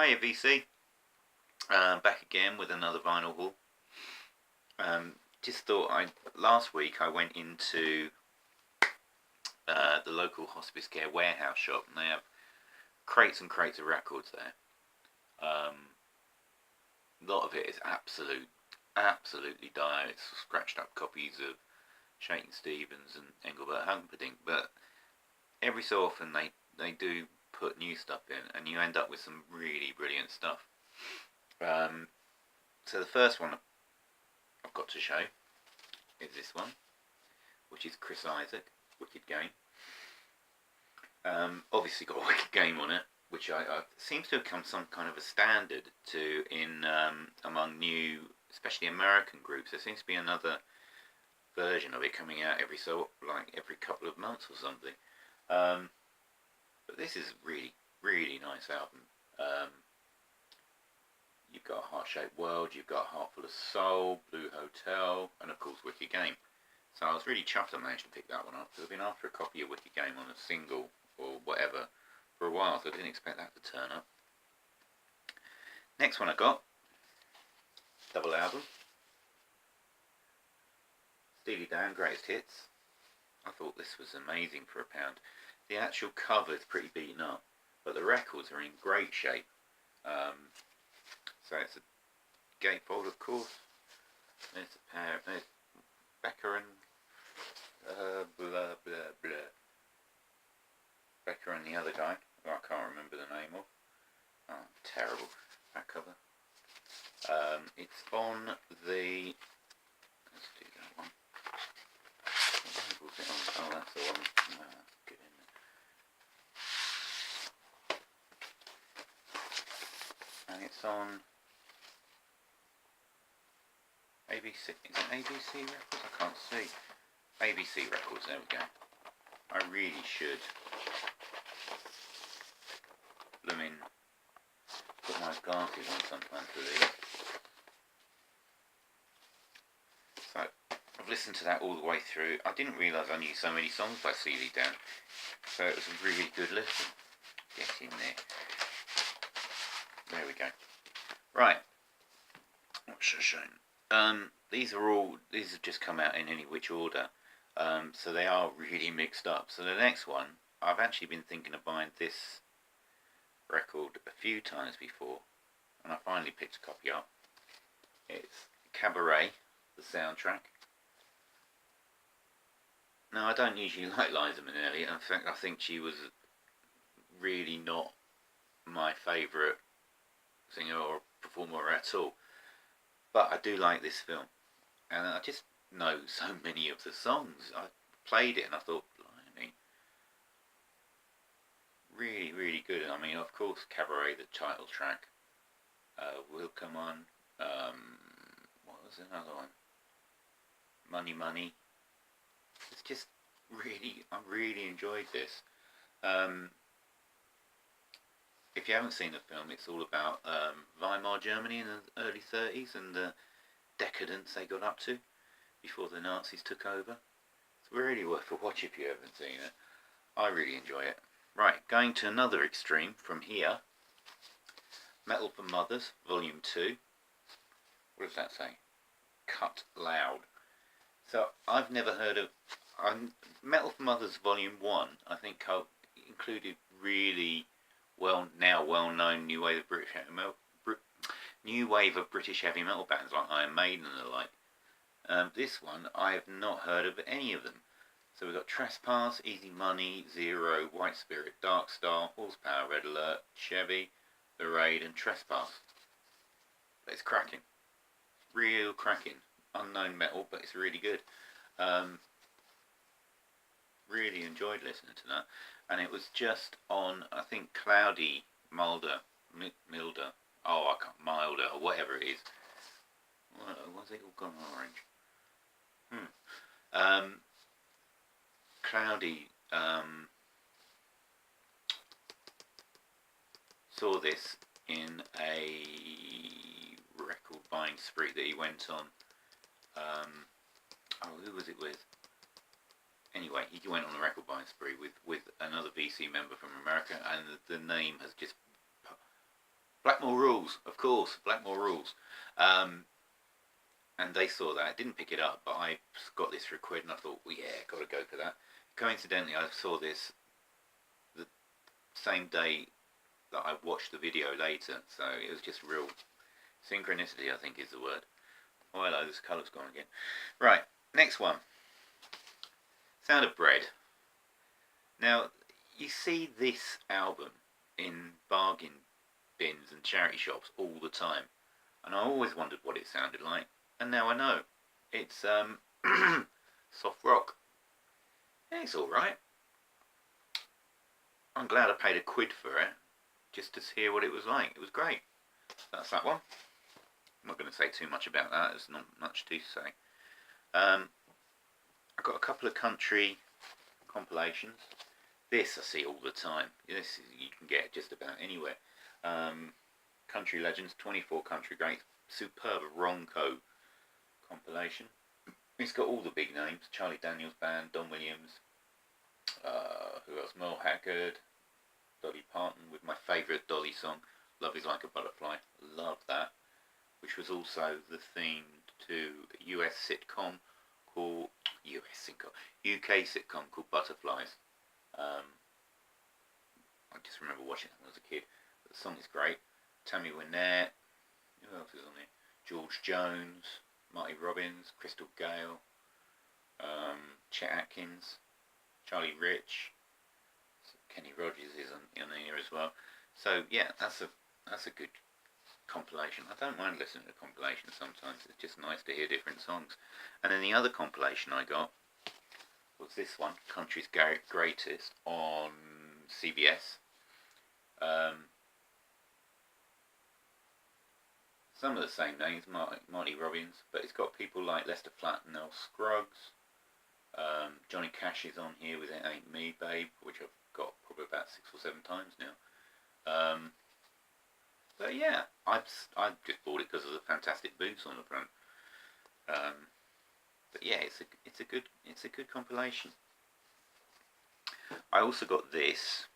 Hiya VC, back again with another vinyl haul. Just thought last week I went into the local hospice care warehouse shop, and they have crates and crates of records there. A lot of it is absolutely dire. It's scratched up copies of Shakin' Stevens and Engelbert Humperdinck, but every so often they do put new stuff in, and you end up with some really brilliant stuff. So the first one I've got to show is this one, which is Chris Isaak, Wicked Game. Obviously got a Wicked Game on it, which I seems to have become some kind of a standard among new, especially American groups. There seems to be another version of it coming out every couple of months or something. But this is a really nice album. You've got A Heart-Shaped World, you've got Heart Full of Soul, Blue Hotel, and of course Wicked Game. So I was really chuffed I managed to pick that one up, because I've been after a copy of Wicked Game on a single or whatever for a while, so I didn't expect that to turn up. Next one I got, double album, Steely Dan Greatest Hits. I thought this was amazing for £1. The actual cover's pretty beaten up, but the records are in great shape. So it's a gatefold, of course. There's a pair. There's Becker and blah blah blah. Becker and the other guy, who I can't remember the name of. Oh, terrible back cover. It's on the. Let's do that one. What label's it on? Oh, that's the one. Get in there. And it's on ABC. Is it ABC Records? I can't see. ABC Records. There we go. I really should. Put my glasses on sometime for these. So I've listened to that all the way through. I didn't realise I knew so many songs by Steely Dan, so it was a really good listen. Get in there. There we go. Right. What's a shame? These have just come out in any which order. So they are really mixed up. So the next one, I've actually been thinking of buying this record a few times before, and I finally picked a copy up. It's Cabaret, the soundtrack. Now, I don't usually like Liza Minnelli. In fact, I think she was really not my favourite singer or performer at all. But I do like this film, and I just know so many of the songs. I played it and I thought, blimey, really good. I mean, of course, Cabaret, the title track, Will Come On. What was another one? Money. It's just I really enjoyed this. If you haven't seen the film, it's all about Weimar Germany in the early 30s and the decadence they got up to before the Nazis took over. It's really worth a watch if you haven't seen it. I really enjoy it. Right, going to another extreme from here. Metal for Mothers, Volume 2. What does that say? Cut Loud. So, I've never heard of... Metal for Mothers Volume 1, I think, included really well-known new wave of British heavy metal bands like Iron Maiden and the like. This one, I have not heard of any of them. So we've got Trespass, Easy Money, Zero, White Spirit, Dark Star, Horsepower, Red Alert, Chevy, The Raid, and Trespass. But it's cracking. Real cracking. Unknown metal, but it's really good. Really enjoyed listening to that. And it was just on, I think, Cloudy Milder. Oh, I can't, Milder, or whatever it is. Was it all gone orange? Cloudy saw this in a record buying spree that he went on. Who was it with? Anyway, he went on a record buying spree with another VC member from America, and the name has just Blackmore Rules, of course, Blackmore Rules. Um, and they saw that. I didn't pick it up, but I got this for £1, and I thought, well, yeah, got to go for that. Coincidentally, I saw this the same day that I watched the video later, so it was just real synchronicity, I think is the word. Oh, hello, this colour's gone again. Right, next one. Sound of Bread. Now, you see this album in bargain bins and charity shops all the time, and I always wondered what it sounded like, and now I know. It's soft rock. Yeah, it's alright. I'm glad I paid £1 for it, just to hear what it was like. It was great. That's that one. I'm not going to say too much about that, there's not much to say. I've got a couple of country compilations. This I see all the time. This you can get just about anywhere. Country Legends, 24 Country Greats, superb Ronco compilation. It's got all the big names: Charlie Daniels Band, Don Williams, who else? Merle Haggard, Dolly Parton, with my favourite Dolly song, Love Is Like a Butterfly. Love that. Which was also the theme to a US sitcom called UK sitcom called Butterflies. I just remember watching it when I was a kid. But the song is great. Tammy Wynette. Who else is on it? George Jones, Marty Robbins, Crystal Gale, Chet Atkins, Charlie Rich, Kenny Rogers is on here as well. So yeah, that's a good compilation. I don't mind listening to compilations sometimes. It's just nice to hear different songs. And then the other compilation I got was this one, Country's Greatest, on CBS. Some of the same names, Marty Robbins, but it's got people like Lester Flatt and Earl Scruggs. Johnny Cash is on here with It Ain't Me, Babe, which I've got probably about 6 or 7 times now. But yeah, I just bought it because of the fantastic boots on the front. But yeah, it's a good compilation. I also got this.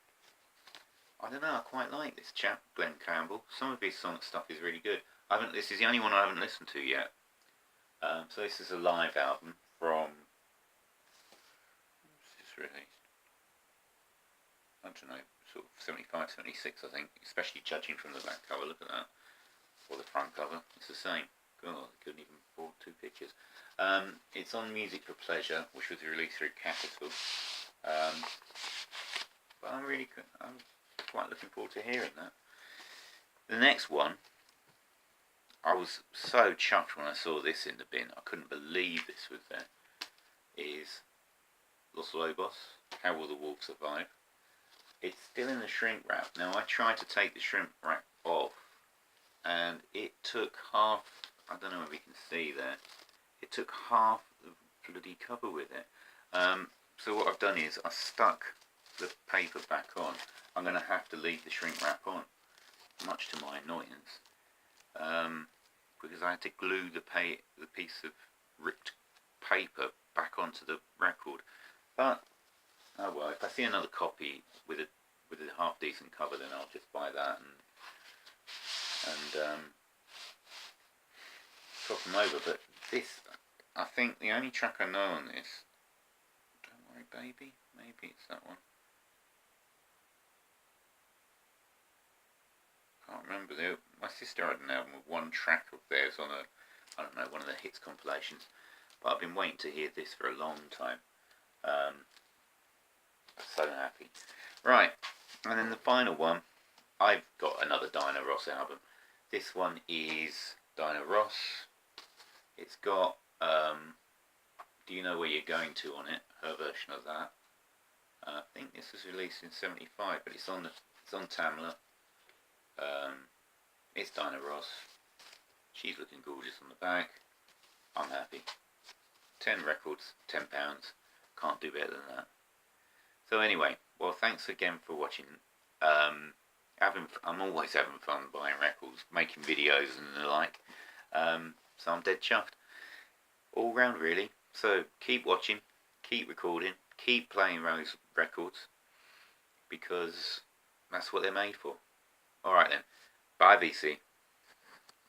I don't know, I quite like this chap, Glen Campbell. Some of his stuff is really good. This is the only one I haven't listened to yet. So this is a live album from. What's this released? I don't know, sort of 75, 76, I think. Especially judging from the back cover. Look at that. Or the front cover. It's the same. God, I couldn't even afford 2 pictures. It's on Music for Pleasure, which was released through Capitol. But I'm quite looking forward to hearing that. The next one, I was so chuffed when I saw this in the bin. I couldn't believe this was there. Is Los Lobos, How Will the Wolf Survive? It's still in the shrink wrap. Now I tried to take the shrink wrap off, and it took half. I don't know if you can see there. It took half the bloody cover with it. So what I've done is I stuck the paper back on. I'm going to have to leave the shrink wrap on, much to my annoyance, because I had to glue the piece of ripped paper back onto the record. But oh well, if I see another copy with a half decent cover, then I'll just buy that and swap them over. But this, I think the only track I know on this, Don't Worry Baby, maybe it's that one. Can't remember. My sister had an album with 1 track of theirs on one of the hits compilations. But I've been waiting to hear this for a long time. So happy. Right, and then the final one, I've got another Dinah Ross album. This one is Dinah Ross. It's got Do You Know Where You're Going To on it, her version of that. I think this was released in '75, but it's on Tamla. It's Dinah Ross. She's looking gorgeous on the back. I'm happy. 10 records, £10. Can't do better than that. So anyway, well, thanks again for watching. I'm always having fun buying records, making videos and the like. So I'm dead chuffed. All round really. So keep watching, keep recording, keep playing those records, because that's what they're made for. Alright then. Bye, VC.